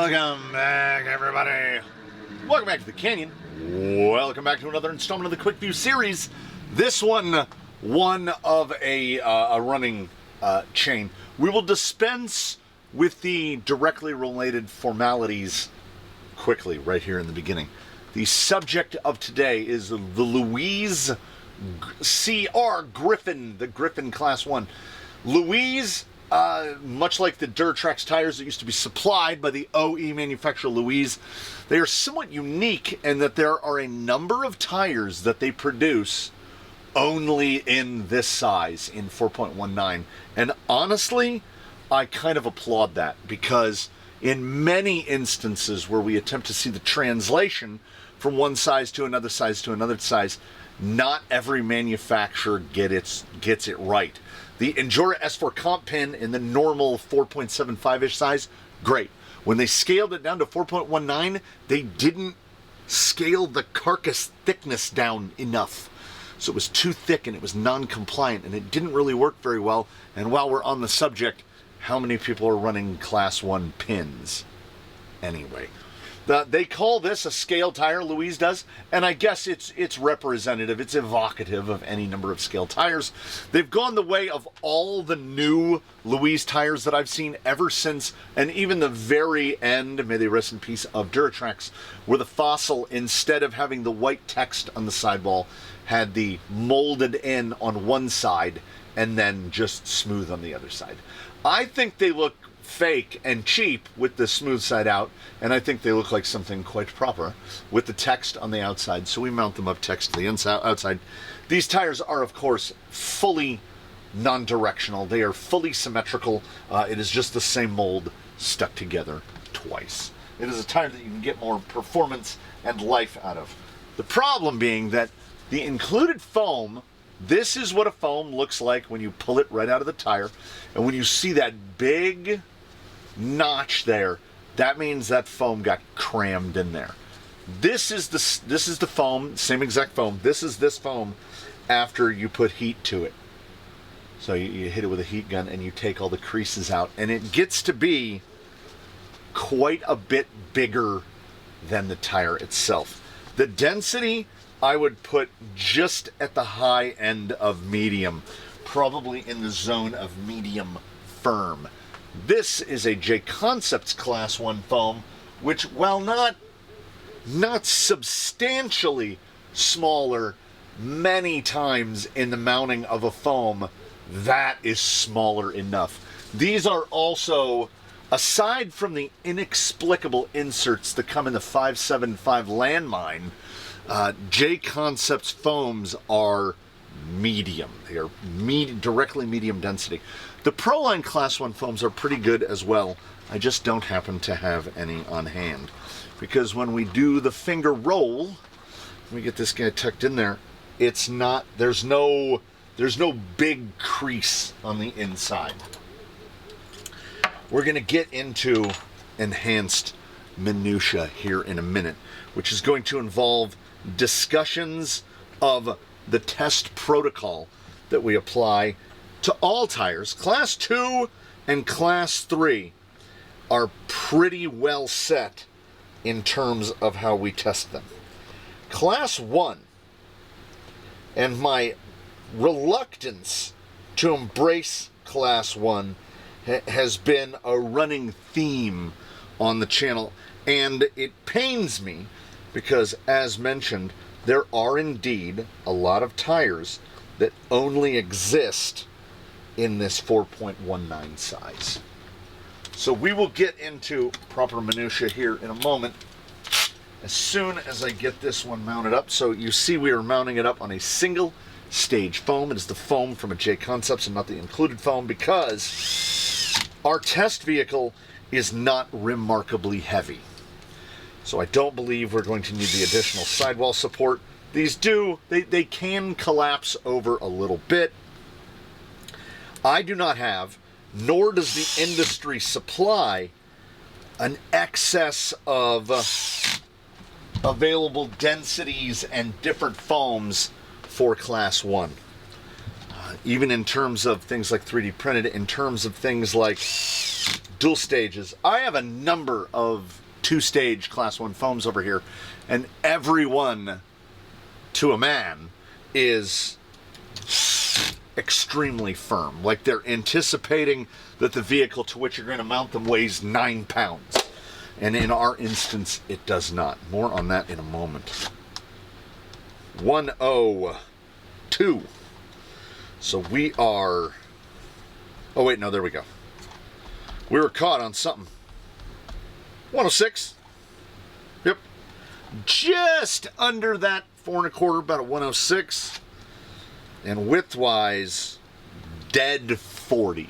Welcome back, everybody. Welcome back to the Canyon. Welcome back to another installment of the Quickview series. This one of a running chain. We will dispense with the directly related formalities quickly right here in the beginning. The subject of today is the Louise Griffin, the Griffin Class 1. Louise, much like the Duratrax tires that used to be supplied by the OE manufacturer Louise, they are somewhat unique in that there are a number of tires that they produce only in this size, in 4.19. And honestly, I kind of applaud that, because in many instances where we attempt to see the translation from one size to another size to another size, not every manufacturer gets it right. The Endura S4 comp pin in the normal 4.75-ish size, great. When they scaled it down to 4.19, they didn't scale the carcass thickness down enough. So it was too thick and it was non-compliant and it didn't really work very well. And while we're on the subject, how many people are running Class 1 pins? Anyway. They call this a scale tire, Louise does, and I guess it's representative, it's evocative of any number of scale tires. They've gone the way of all the new Louise tires that I've seen ever since, and even the very end, may they rest in peace, of Duratrax, where the Fossil, instead of having the white text on the sidewall, had the molded in on one side and then just smooth on the other side. I think they look fake and cheap with the smooth side out, and I think they look like something quite proper with the text on the outside, so we mount them up text to the outside. These tires are, of course, fully non-directional. They are fully symmetrical. It is just the same mold stuck together twice. It is a tire that you can get more performance and life out of. The problem being that the included foam, this is what a foam looks like when you pull it right out of the tire, and when you see that big notch there, that means that foam got crammed in there. This is the foam, same exact foam. This is this foam after you put heat to it. So you hit it with a heat gun and you take all the creases out, and it gets to be quite a bit bigger than the tire itself. The density I would put just at the high end of medium, probably in the zone of medium firm. This is a J Concepts Class 1 foam, which, while not substantially smaller, many times in the mounting of a foam, that is smaller enough. These are also, aside from the inexplicable inserts that come in the 575 landmine, J Concepts foams are medium. They are directly medium density. The Proline Class 1 foams are pretty good as well. I just don't happen to have any on hand, because when we do the finger roll, let me get this guy tucked in there, it's not, there's no big crease on the inside. We're going to get into enhanced minutia here in a minute, which is going to involve discussions of the test protocol that we apply to all tires. Class 2 and Class 3 are pretty well set in terms of how we test them. Class 1, and my reluctance to embrace Class 1 has been a running theme on the channel, and it pains me because, as mentioned, there are indeed a lot of tires that only exist in this 4.19 size. So we will get into proper minutia here in a moment as soon as I get this one mounted up. So you see we are mounting it up on a single stage foam. It is the foam from a J Concepts and not the included foam, because our test vehicle is not remarkably heavy. So I don't believe we're going to need the additional sidewall support. These they can collapse over a little bit. I do not have, nor does the industry supply, an excess of available densities and different foams for Class 1. even in terms of things like 3D printed, in terms of things like dual stages. I have a number of 2-stage Class 1 foams over here, and every one, to a man, is extremely firm. Like they're anticipating that the vehicle to which you're going to mount them weighs 9 pounds. And in our instance, it does not. More on that in a moment. 102. So we are... Oh, wait, no, there we go. We were caught on something. 106. Yep. Just under that 4 1/4, about a 106. And width-wise, dead 40.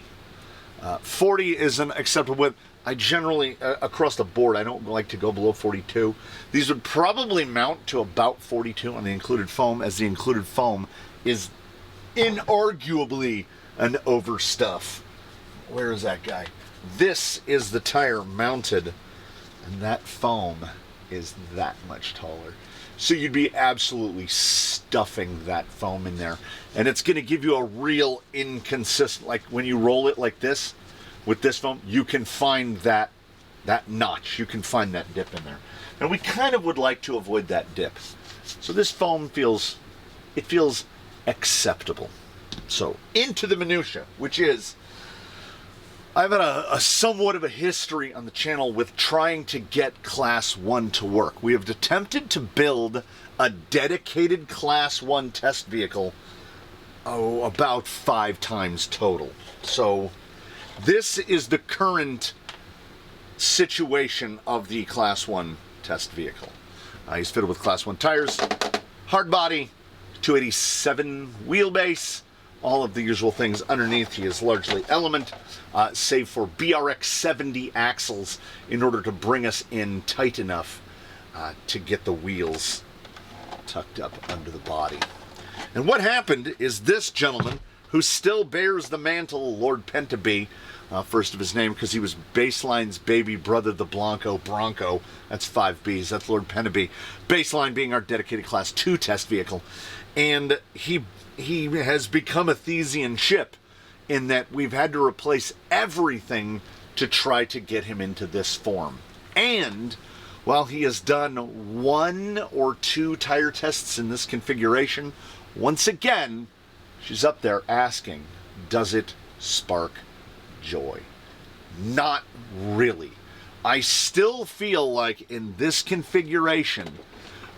40 is an acceptable width. I generally, across the board, I don't like to go below 42. These would probably mount to about 42 on the included foam, as the included foam is inarguably an overstuff. Where is that guy? This is the tire mounted, and that foam is that much taller. So you'd be absolutely stuffing that foam in there. And it's going to give you a real inconsistent, like when you roll it like this, with this foam, you can find that notch. You can find that dip in there. And we kind of would like to avoid that dip. So this foam feels acceptable. So into the minutia, which is, I've had a somewhat of a history on the channel with trying to get Class 1 to work. We have attempted to build a dedicated Class 1 test vehicle, about 5 times total. So this is the current situation of the Class 1 test vehicle. He's fitted with Class 1 tires, hard body, 287 wheelbase, all of the usual things underneath. He is largely Element, save for BRX 70 axles in order to bring us in tight enough to get the wheels tucked up under the body. And what happened is this gentleman, who still bears the mantle of Lord Pentaby, first of his name, because he was Baseline's baby brother, the Bronco. That's 5 Bs. That's Lord Pentaby. Baseline being our dedicated Class 2 test vehicle. And he has become a Thesian ship in that we've had to replace everything to try to get him into this form. And while he has done 1 or 2 tire tests in this configuration, once again, she's up there asking, does it spark joy? Not really. I still feel like in this configuration,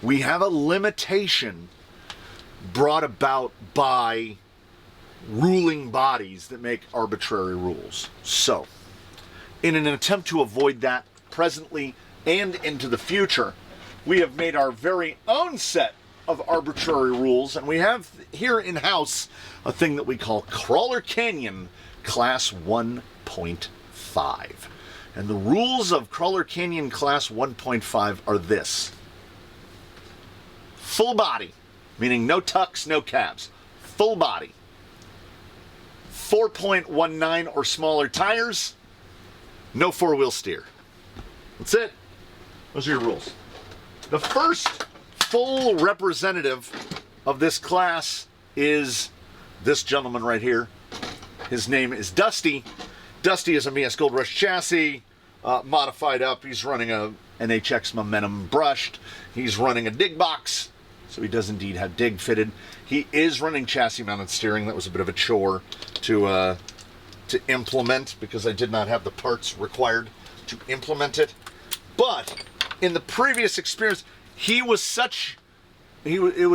we have a limitation brought about by ruling bodies that make arbitrary rules. So, in an attempt to avoid that presently and into the future, we have made our very own set of arbitrary rules, and we have here in-house a thing that we call Crawler Canyon Class 1.5. And the rules of Crawler Canyon Class 1.5 are this. Full body, meaning no tucks, no cabs. Full body. 4.19 or smaller tires. No 4-wheel steer. That's it. Those are your rules. The first full representative of this class is this gentleman right here. His name is Dusty. Dusty is a Mias Gold Rush chassis, modified up. He's running a NHX Momentum brushed. He's running a dig box, so he does indeed have dig fitted. He is running chassis mounted steering. That was a bit of a chore to implement because I did not have the parts required to implement it. But in the previous experience, it was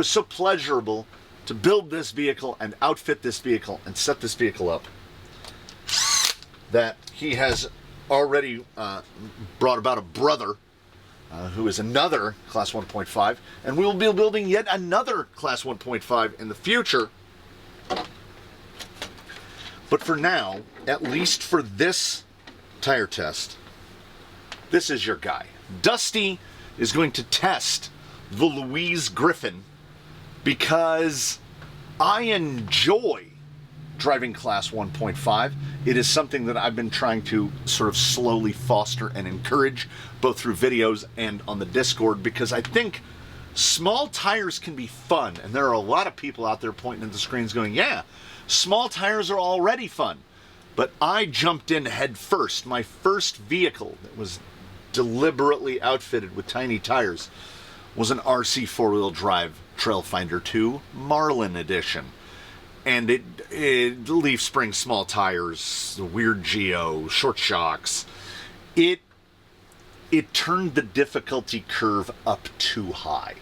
so pleasurable to build this vehicle and outfit this vehicle and set this vehicle up that he has already brought about a brother who is another Class 1.5, and we will be building yet another Class 1.5 in the future. But for now, at least for this tire test, this is your guy. Dusty is going to test the Louise Griffin because I enjoy driving Class 1.5. It is something that I've been trying to sort of slowly foster and encourage, both through videos and on the Discord, because I think small tires can be fun. And there are a lot of people out there pointing at the screens going, yeah, Small tires are already fun, but I jumped in head first. My first vehicle that was deliberately outfitted with tiny tires was an RC four-wheel drive Trailfinder 2 Marlin Edition. And it leaf spring small tires, the weird geo, short shocks. It turned the difficulty curve up too high.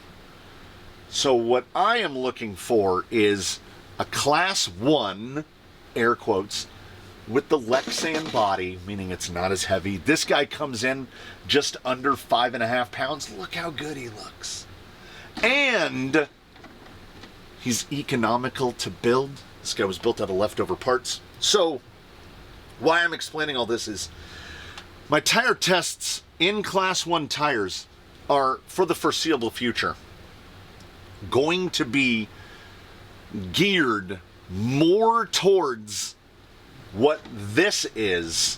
So what I am looking for is a class 1, air quotes, with the Lexan body, meaning it's not as heavy. This guy comes in just under 5.5 pounds. Look how good he looks. And he's economical to build. This guy was built out of leftover parts. So why I'm explaining all this is my tire tests in class 1 tires are, for the foreseeable future, going to be geared more towards what this is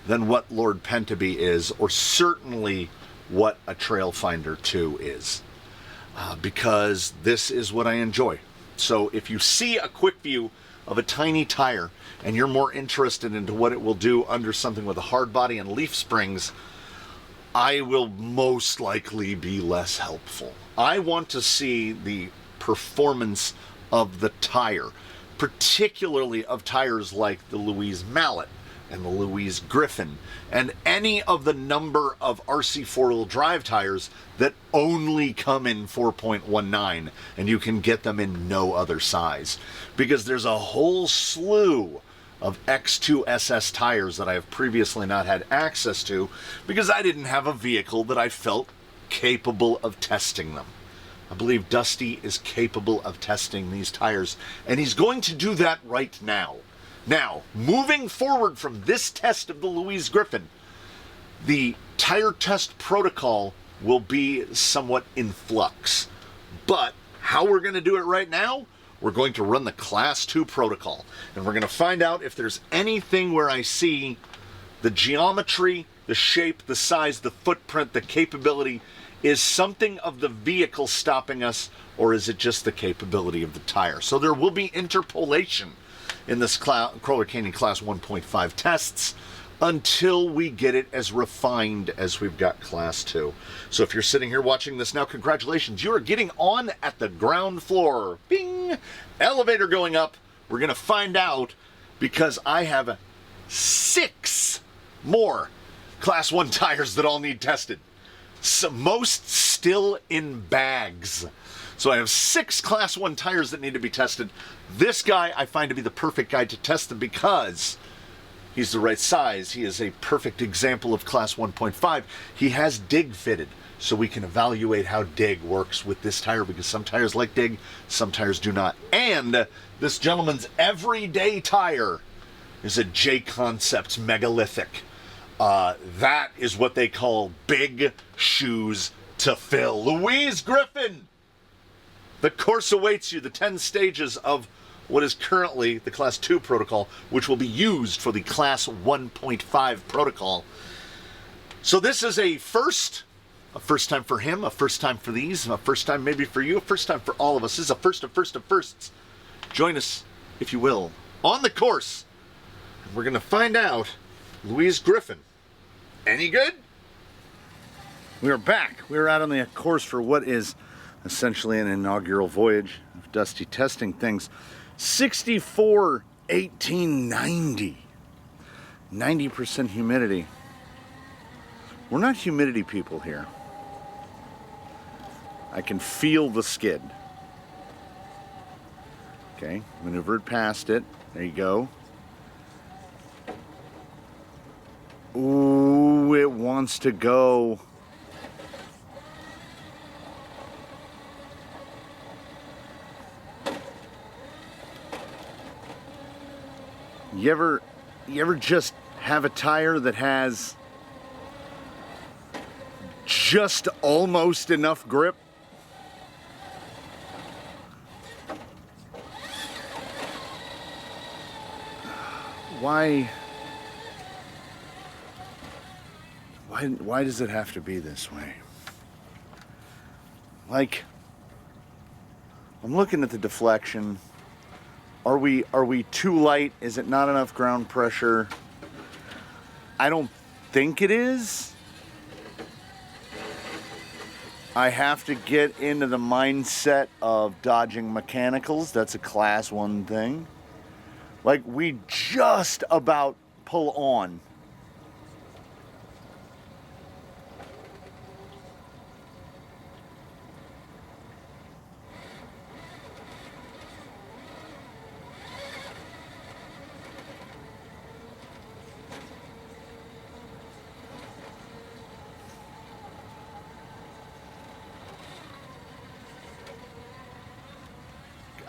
than what Lord Pentaby is, or certainly what a Trailfinder 2 is. Because this is what I enjoy. So if you see a quick view of a tiny tire and you're more interested into what it will do under something with a hard body and leaf springs, I will most likely be less helpful. I want to see the performance of the tire, particularly of tires like the Louise Mallet and the Louise Griffin, and any of the number of RC four-wheel drive tires that only come in 4.19, and you can get them in no other size. Because there's a whole slew of X2 SS tires that I have previously not had access to because I didn't have a vehicle that I felt capable of testing them. I believe Dusty is capable of testing these tires, and he's going to do that right now. Now, moving forward from this test of the Louise Griffin, the tire test protocol will be somewhat in flux. But how we're going to do it right now, we're going to run the Class 2 protocol. And we're going to find out if there's anything where I see the geometry, the shape, the size, the footprint, the capability. Is something of the vehicle stopping us, or is it just the capability of the tire? So there will be interpolation in this Crawler Canyon Class 1.5 tests until we get it as refined as we've got Class 2. So if you're sitting here watching this now, congratulations. You are getting on at the ground floor. Bing! Elevator going up. We're going to find out because I have 6 more Class 1 tires that all need tested. So most still in bags. So I have 6 Class 1 tires that need to be tested. This guy I find to be the perfect guy to test them because he's the right size. He is a perfect example of Class 1.5. He has dig fitted, so we can evaluate how dig works with this tire because some tires like dig, some tires do not. And this gentleman's everyday tire is a J Concepts Megalithic. That is what they call big shoes to fill. Louise Griffin! The course awaits you, the 10 stages of what is currently the Class 2 protocol, which will be used for the Class 1.5 protocol. So this is a first time for him, a first time for these, a first time maybe for you, a first time for all of us. This is a first of firsts. Join us, if you will, on the course. And we're going to find out, Louise Griffin, any good? We are back. We are out on the course for what is essentially an inaugural voyage of Dusty testing things. 64, 18, 90. 90% humidity. We're not humidity people here. I can feel the skid. Okay, maneuvered past it. There you go. Ooh, it wants to go. You ever just have a tire that has just almost enough grip? Why does it have to be this way? Like, I'm looking at the deflection. Are we too light? Is it not enough ground pressure? I don't think it is. I have to get into the mindset of dodging mechanicals. That's a class 1 thing. Like, we just about pull on.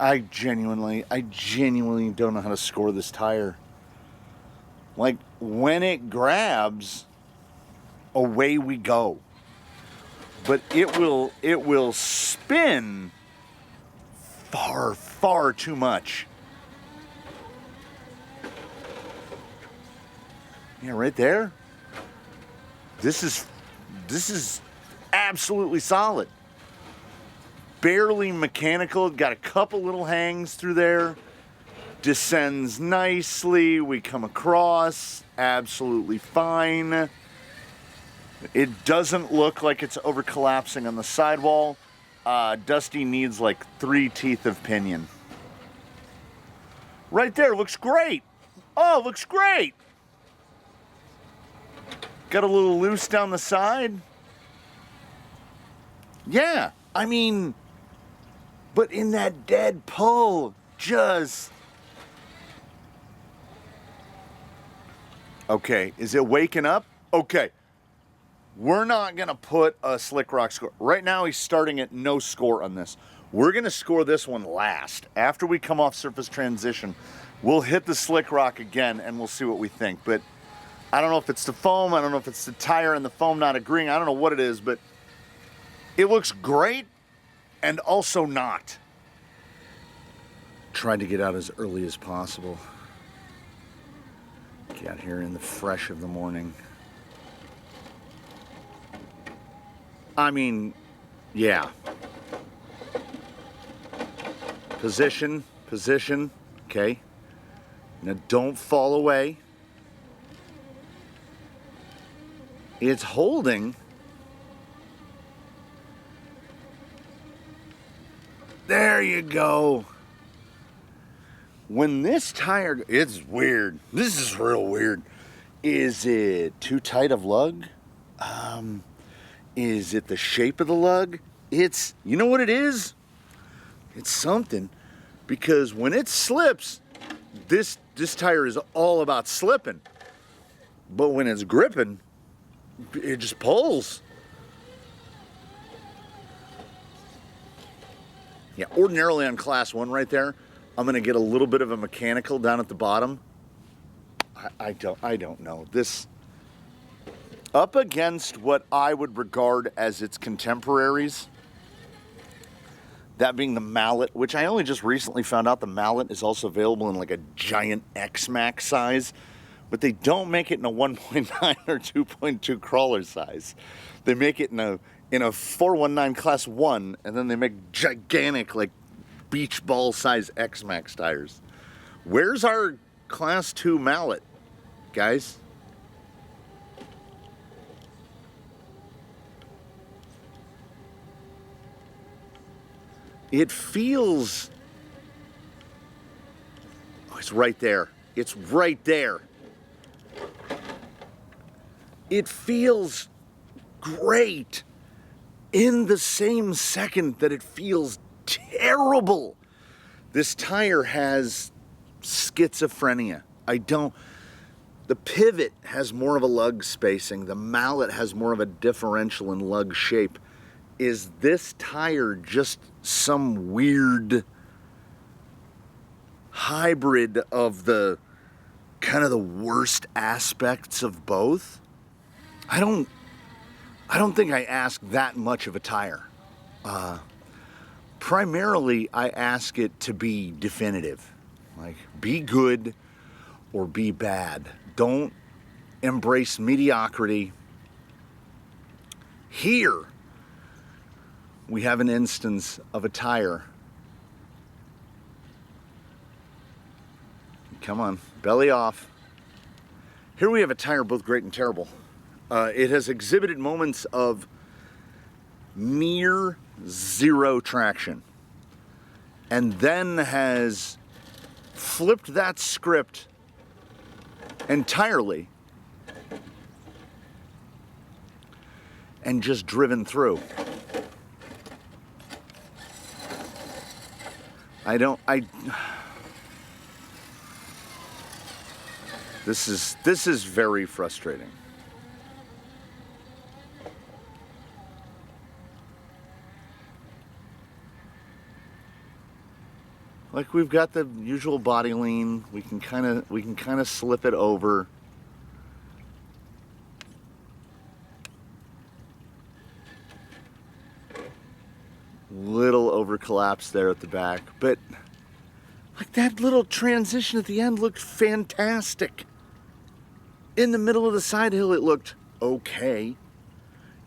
I genuinely don't know how to score this tire. Like, when it grabs, away we go. But it will spin far too much. Yeah, right there. This is absolutely solid. Barely mechanical, got a couple little hangs through there. Descends nicely, we come across, absolutely fine. It doesn't look like it's over collapsing on the sidewall. Dusty needs like 3 teeth of pinion. Right there, looks great. Oh, looks great. Got a little loose down the side. Yeah, I mean, but in that dead pull, just... Okay, is it waking up? Okay. We're not going to put a Slick Rock score. Right now, he's starting at no score on this. We're going to score this one last. After we come off surface transition, we'll hit the Slick Rock again, and we'll see what we think. But I don't know if it's the foam. I don't know if it's the tire and the foam not agreeing. I don't know what it is, but it looks great and also not. Tried to get out as early as possible. Get out here in the fresh of the morning. I mean, yeah. Position, okay. Now don't fall away. It's holding. There you go. When this tire, it's weird. This is real weird. Is it too tight of lug? Is it the shape of the lug? It's, you know what it is? It's something. Because when it slips, this tire is all about slipping. But when it's gripping, it just pulls. Yeah, ordinarily on class 1 right there, I'm gonna get a little bit of a mechanical down at the bottom. I don't know. This, up against what I would regard as its contemporaries, that being the Mallet, which I only just recently found out the Mallet is also available in like a giant X-Max size, but they don't make it in a 1.9 or 2.2 crawler size. They make it in a 419 class 1, and then they make gigantic, like, beach ball size X-Max tires. Where's our class 2 Mallet, guys? It feels... Oh, it's right there. It's right there. It feels great in the same second that it feels terrible. This tire has schizophrenia. The pivot has more of a lug spacing. The Mallet has more of a differential in lug shape. Is this tire just some weird hybrid of the kind of the worst aspects of both? I don't think I ask that much of a tire. Primarily, I ask it to be definitive. Like, be good or be bad. Don't embrace mediocrity. Here, we have an instance of a tire come on, belly off. Here we have a tire both great and terrible. It has exhibited moments of near zero traction, and then has flipped that script entirely and just driven through. This is very frustrating. Like, we've got the usual body lean. We can kind of slip it over. Little over collapse there at the back, but like that little transition at the end looked fantastic. In the middle of the side hill, it looked okay.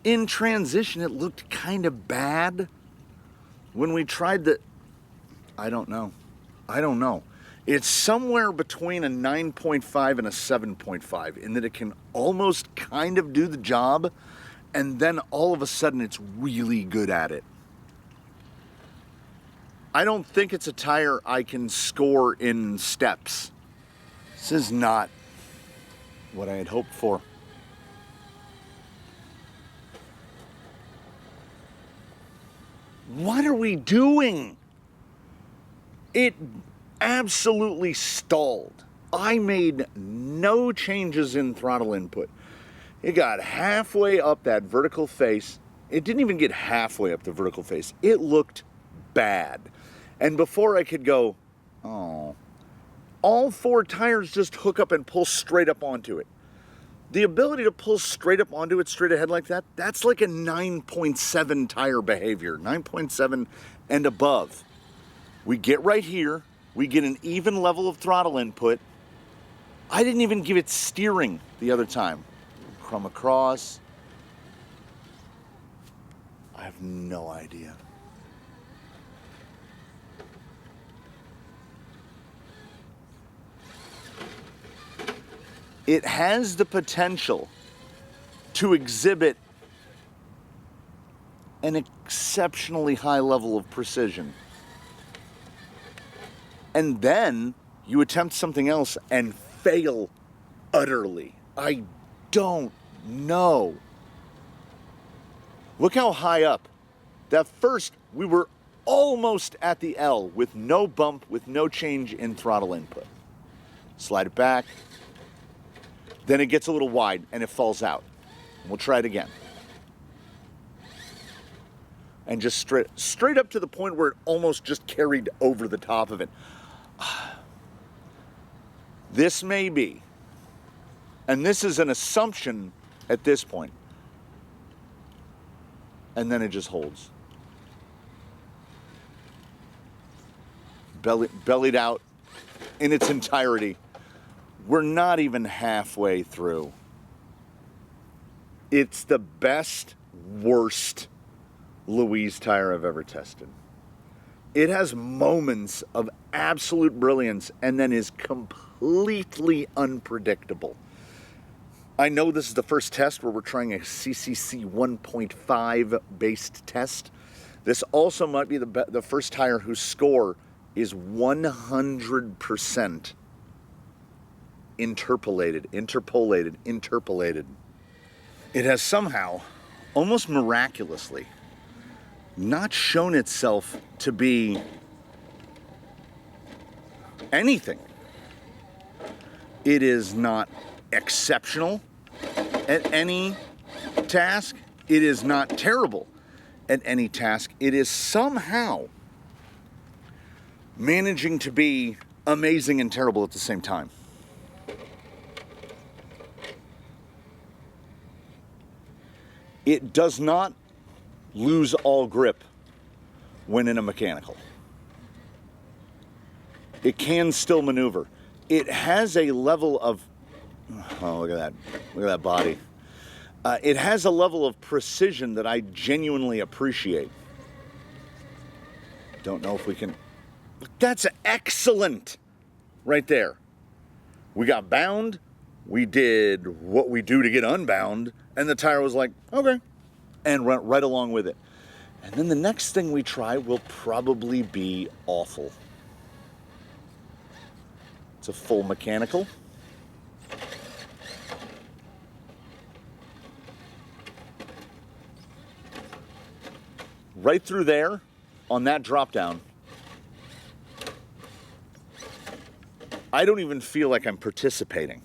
In transition, it looked kind of bad. When we tried the, I don't know. It's somewhere between a 9.5 and a 7.5 in that it can almost kind of do the job, and then all of a sudden it's really good at it. I don't think it's a tire I can score in steps. This is not what I had hoped for. What are we doing? It absolutely stalled. I made no changes in throttle input. It got halfway up that vertical face. It didn't even get halfway up the vertical face. It looked bad. And before I could go, oh, all four tires just hook up and pull straight up onto it. The ability to pull straight up onto it straight ahead like that, that's like a 9.7 tire behavior, 9.7 and above. We get right here, we get an even level of throttle input. I didn't even give it steering the other time. Come across. I have no idea. It has the potential to exhibit an exceptionally high level of precision. And then you attempt something else and fail utterly. I don't know. Look how high up. That first, we were almost at the L with no bump, with no change in throttle input. Slide it back. Then it gets a little wide and it falls out. We'll try it again. And just straight up to the point where it almost just carried over the top of it. This may be, and this is an assumption at this point, and then it just holds. Bellied out in its entirety. We're not even halfway through. It's the best, worst Louise tire I've ever tested. It has moments of absolute brilliance and then is completely unpredictable. I know this is the first test where we're trying a CCC 1.5 based test. This also might be the first tire whose score is 100% interpolated. It has somehow, almost miraculously, not shown itself to be anything. It is not exceptional at any task. It is not terrible at any task. It is somehow managing to be amazing and terrible at the same time. It does not lose all grip when in a mechanical. It can still maneuver. It has a level of, oh, look at that body. It has a level of precision that I genuinely appreciate. Don't know if we can, that's excellent right there. We got bound, we did what we do to get unbound, and the tire was like, okay, and went right along with it. And then the next thing we try will probably be awful. It's a full mechanical. Right through there, on that drop down, I don't even feel like I'm participating.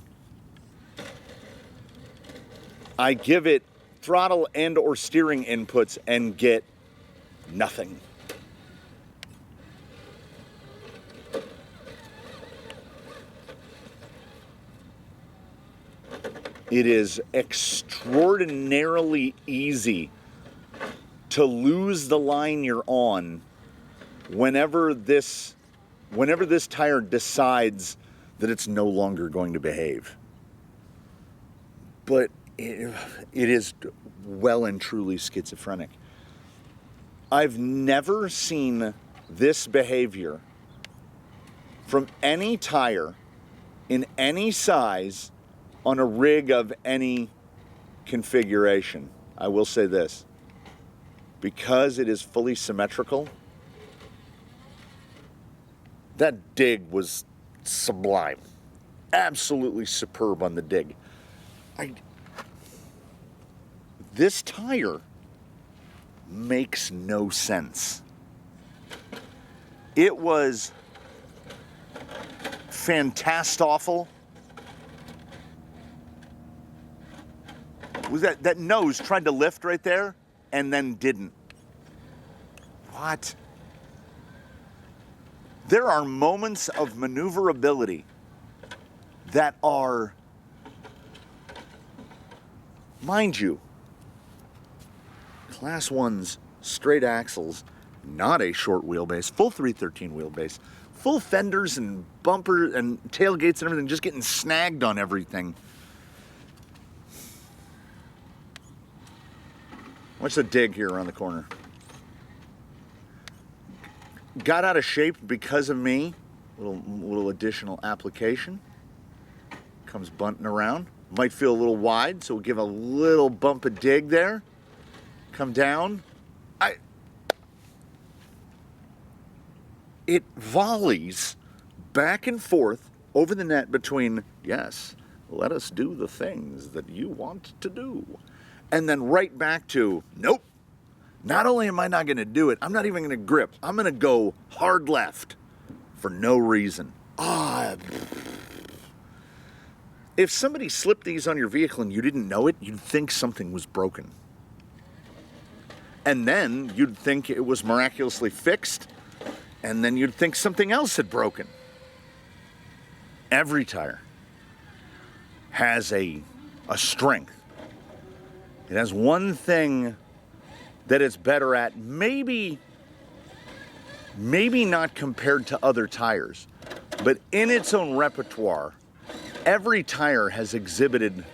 I give it throttle and or steering inputs and get nothing. It is extraordinarily easy to lose the line you're on whenever this tire decides that it's no longer going to behave. But it is well and truly schizophrenic. I've never seen this behavior from any tire in any size on a rig of any configuration. I will say this, because it is fully symmetrical, that dig was sublime. Absolutely superb on the dig. This tire makes no sense. It was fantastic-awful. Was that nose tried to lift right there and then didn't. What? There are moments of maneuverability that are, mind you, Class 1's straight axles, not a short wheelbase, full 313 wheelbase, full fenders and bumper and tailgates and everything, just getting snagged on everything. Watch the dig here around the corner. Got out of shape because of me. Little additional application. Comes bunting around. Might feel a little wide, so we'll give a little bump of dig there. Come down. It volleys back and forth over the net between, yes, let us do the things that you want to do. And then right back to, nope. Not only am I not going to do it, I'm not even going to grip. I'm going to go hard left for no reason. If somebody slipped these on your vehicle and you didn't know it, you'd think something was broken. And then you'd think it was miraculously fixed, and then you'd think something else had broken. Every tire has a strength. It has one thing that it's better at, maybe not compared to other tires, but in its own repertoire, every tire has exhibited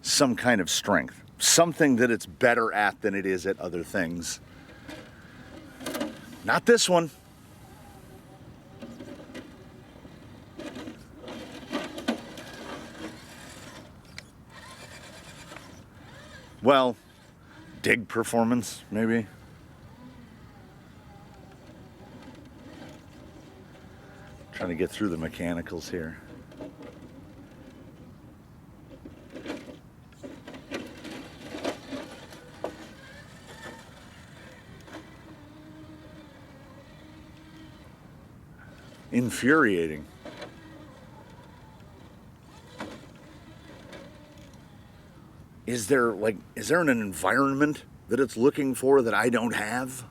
some kind of strength, something that it's better at than it is at other things. Not this one. Well, dig performance, maybe. Trying to get through the mechanicals here. Infuriating. Is there an environment that it's looking for that I don't have?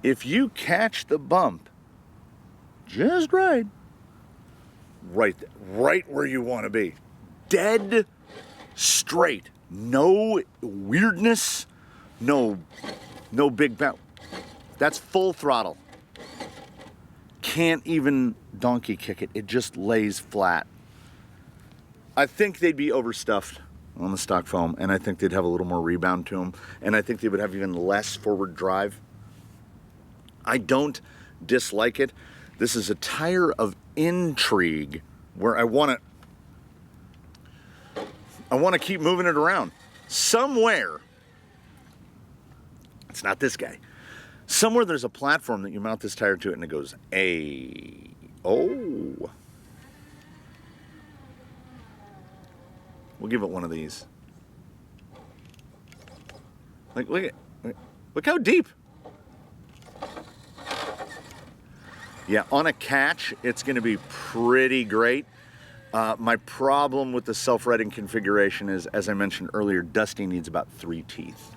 If you catch the bump just right where you want to be, dead straight, no weirdness, no big bounce. That's full throttle. Can't even donkey kick it. It just lays flat. I think they'd be overstuffed on the stock foam, and I think they'd have a little more rebound to them, and I think they would have even less forward drive. I don't dislike it. This is a tire of intrigue where I want to keep moving it around. Somewhere, it's not this guy. Somewhere there's a platform that you mount this tire to it and it goes, oh. We'll give it one of these. Like, look how deep. Yeah, on a catch, it's going to be pretty great. My problem with the self-righting configuration is, as I mentioned earlier, Dusty needs about 3 teeth.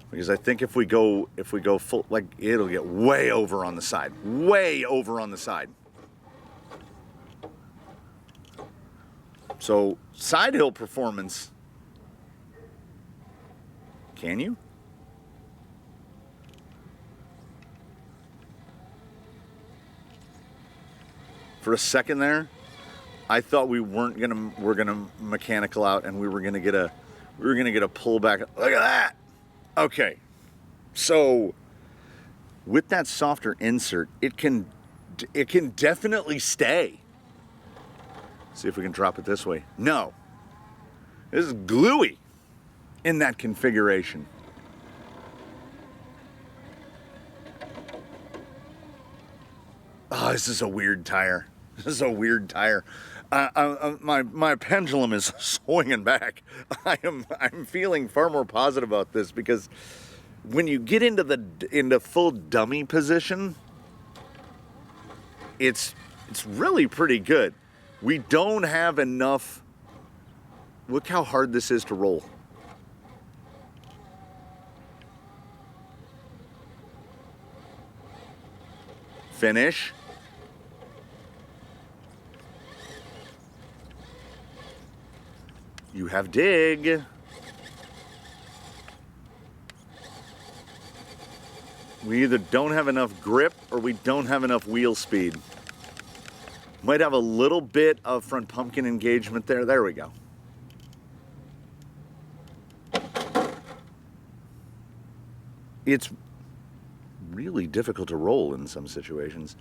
Because I think if we go full, like, it'll get way over on the side. Way over on the side. So, side hill performance. Can you? For a second there, I thought we're gonna mechanical out and we were gonna get a pullback. Look at that. Okay, so with that softer insert, it can definitely stay. See if we can drop it this way. No, this is gluey in that configuration. Oh, this is a weird tire. This is a weird tire. My pendulum is swinging back. I'm feeling far more positive about this because when you get into full dummy position, it's really pretty good. We don't have enough. Look how hard this is to roll. Finish. You have dig. We either don't have enough grip or we don't have enough wheel speed. Might have a little bit of front pumpkin engagement there. There we go. It's really difficult to roll in some situations.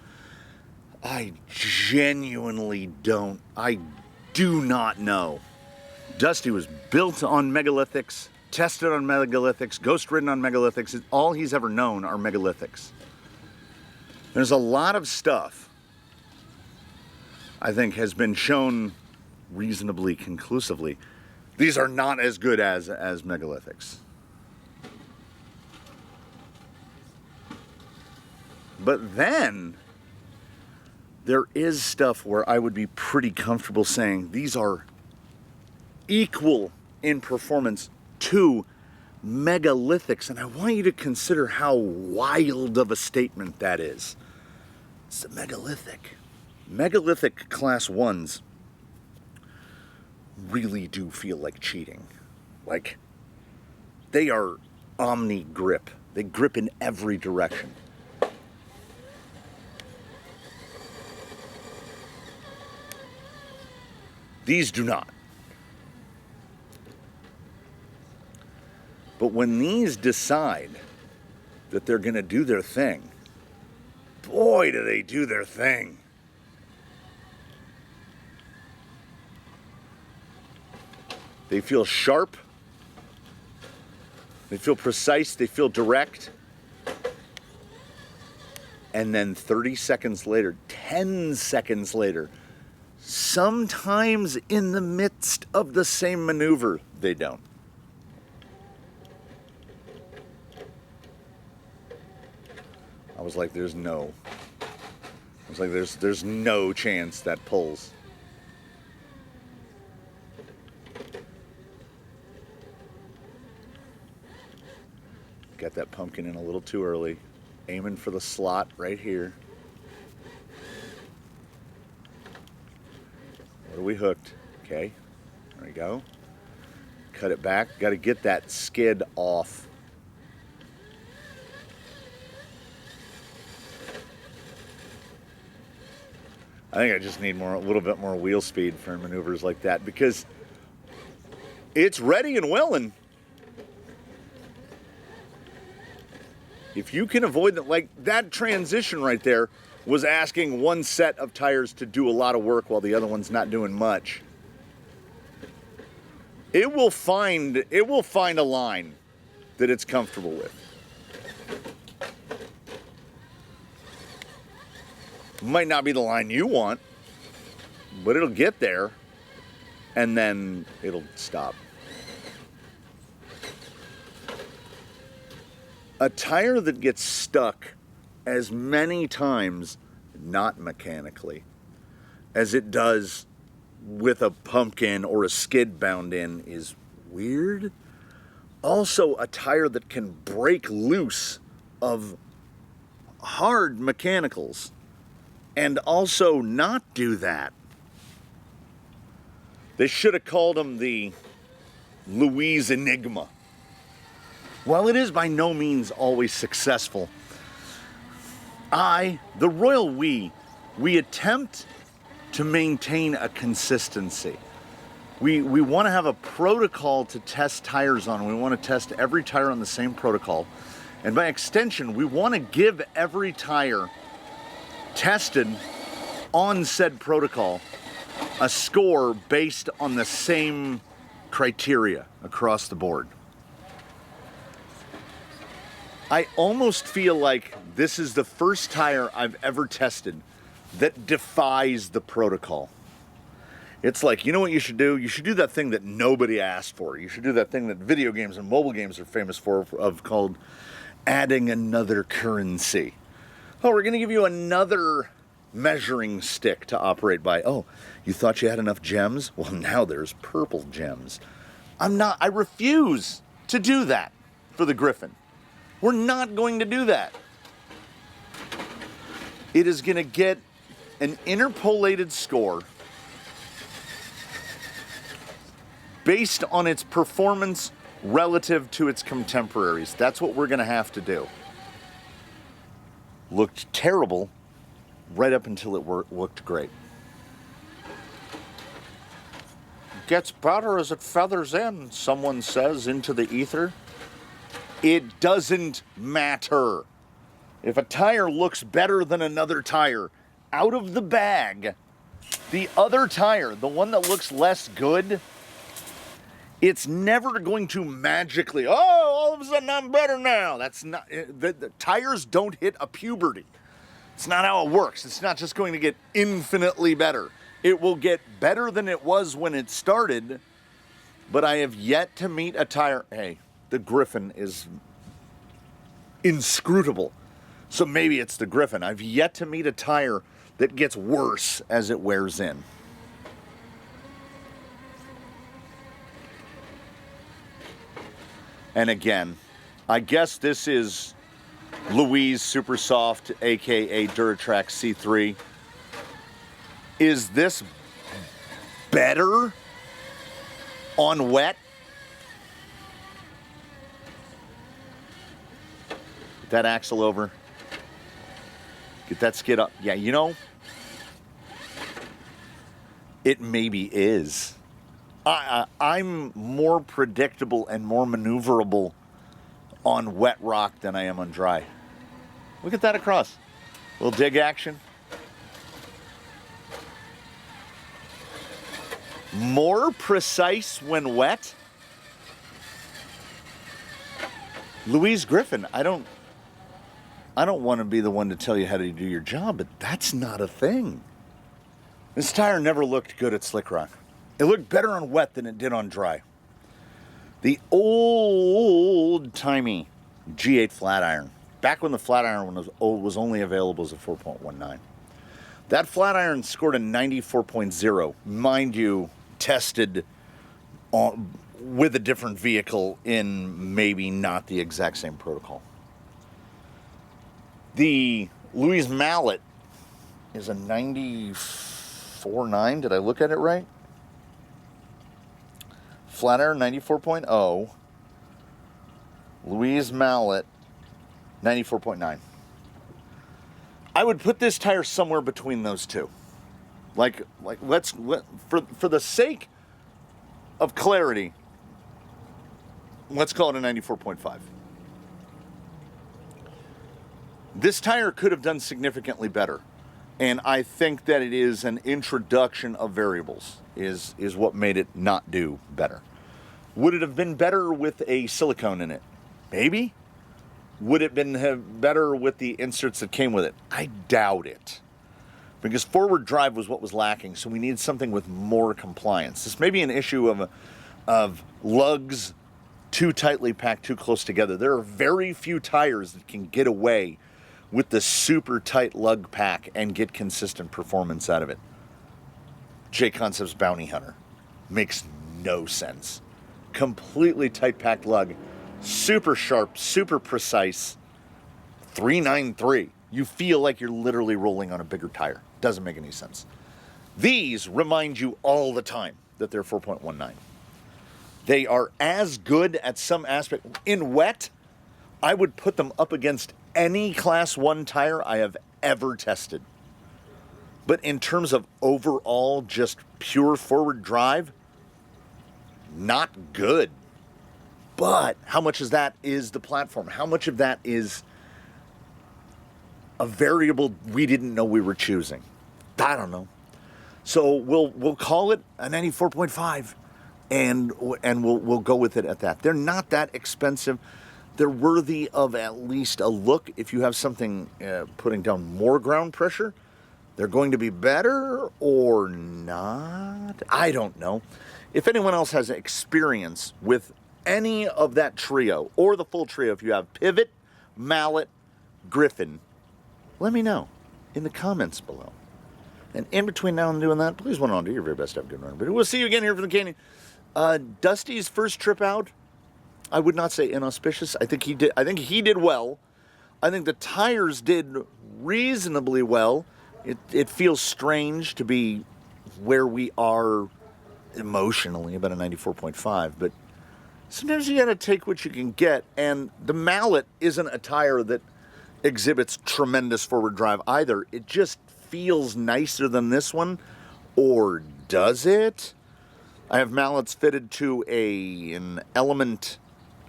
I genuinely don't. I do not know. Dusty was built on megalithics, tested on megalithics, ghost-ridden on megalithics. All he's ever known are megalithics. There's a lot of stuff I think has been shown reasonably conclusively. These are not as good as megalithics. But then there is stuff where I would be pretty comfortable saying these are equal in performance to megalithics, and I want you to consider how wild of a statement that is. It's a megalithic. Megalithic class 1s really do feel like cheating. Like, they are omni grip. They grip in every direction. These do not. But when these decide that they're going to do their thing, boy, do they do their thing. They feel sharp. They feel precise. They feel direct. And then 30 seconds later, 10 seconds later, sometimes in the midst of the same maneuver, they don't. I was like, there's no chance that pulls. Got that pumpkin in a little too early. Aiming for the slot right here. What are we hooked? Okay, there we go. Cut it back. Got to get that skid off. I think I just need a little bit more wheel speed for maneuvers like that, because It's ready and willing. If you can avoid that, like that transition right there was asking one set of tires to do a lot of work while the other one's not doing much. It will find a line that it's comfortable with. Might not be the line you want, but it'll get there and then it'll stop. A tire that gets stuck as many times, not mechanically, as it does with a pumpkin or a skid bound in is weird. Also, a tire that can break loose of hard mechanicals and also not do that. They should have called them the Louise Enigma. While it is by no means always successful, the Royal We attempt to maintain a consistency. We want to have a protocol to test tires on. We want to test every tire on the same protocol. And by extension, we want to give every tire tested on said protocol a score based on the same criteria across the board. I almost feel like this is the first tire I've ever tested that defies the protocol. It's like, you know what you should do? You should do that thing that nobody asked for. You should do that thing that video games and mobile games are famous for, called adding another currency. Oh, we're going to give you another measuring stick to operate by. Oh, you thought you had enough gems? Well, now there's purple gems. I refuse to do that for the Griffin. We're not going to do that. It is going to get an interpolated score based on its performance relative to its contemporaries. That's what we're going to have to do. Looked terrible right up until it looked great. Gets better as it feathers in, someone says into the ether. It doesn't matter. If a tire looks better than another tire out of the bag, the other tire, the one that looks less good, it's never going to magically, oh, all of a sudden I'm better now. That's not, the tires don't hit a puberty. It's not how it works. It's not just going to get infinitely better. It will get better than it was when it started, but I have yet to meet a tire. Hey, the Griffin is inscrutable. So maybe it's the Griffin. I've yet to meet a tire that gets worse as it wears in. And again, I guess this is Louise Super Soft, aka Duratrax C3. Is this better on wet? Get that axle over. Get that skid up. Yeah, you know, it maybe is. I'm more predictable and more maneuverable on wet rock than I am on dry. Look at that across. A little dig action. More precise when wet. Louise Griffin, I don't want to be the one to tell you how to do your job, but that's not a thing. This tire never looked good at slick rock. It looked better on wet than it did on dry. The old-timey G8 flat iron, back when the flat iron was only available as a 4.19. That flat iron scored a 94.0, mind you, tested with a different vehicle in maybe not the exact same protocol. The Louise Mallet is a 94.9. Did I look at it right? Flat iron 94.0. Louise Mallet 94.9. I would put this tire somewhere between those two. Like let's for the sake of clarity, let's call it a 94.5. This tire could have done significantly better. And I think that it is an introduction of variables is what made it not do better. Would it have been better with a silicone in it? Maybe. Would it have better with the inserts that came with it? I doubt it. Because forward drive was what was lacking, so we needed something with more compliance. This may be an issue of lugs too tightly packed, too close together. There are very few tires that can get away with the super tight lug pack and get consistent performance out of it. J-Concept's Bounty Hunter makes no sense. Completely tight packed lug, super sharp, super precise, 393. You feel like you're literally rolling on a bigger tire. Doesn't make any sense. These remind you all the time that they're 4.19. They are as good at some aspect. In wet, I would put them up against any Class 1 tire I have ever tested. But in terms of overall just pure forward drive, not good. But how much of that is the platform? How much of that is a variable we didn't know we were choosing? I don't know. So we'll call it a 94.5, and we'll go with it at that. They're not that expensive. They're worthy of at least a look. If you have something putting down more ground pressure, they're going to be better or not. I don't know. If anyone else has experience with any of that trio or the full trio, if you have Pivot, Mallet, Griffin, let me know in the comments below. And in between now and doing that, please went on to your very best. Have a good one, everybody. We'll see you again here for the Canyon. Dusty's first trip out, I would not say inauspicious. I think he did well. I think the tires did reasonably well. It feels strange to be where we are emotionally, about a 94.5, but sometimes you gotta take what you can get, and the Mallet isn't a tire that exhibits tremendous forward drive either. It just feels nicer than this one, or does it? I have Mallets fitted to an Element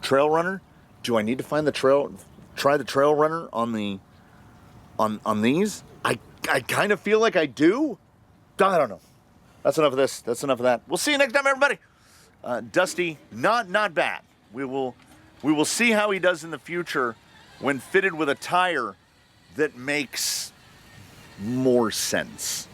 Trail Runner. Do I need to try the Trail Runner on these? I kind of feel like I do. I don't know. That's enough of this. That's enough of that. We'll see you next time, everybody. Dusty, not bad. We will see how he does in the future when fitted with a tire that makes more sense.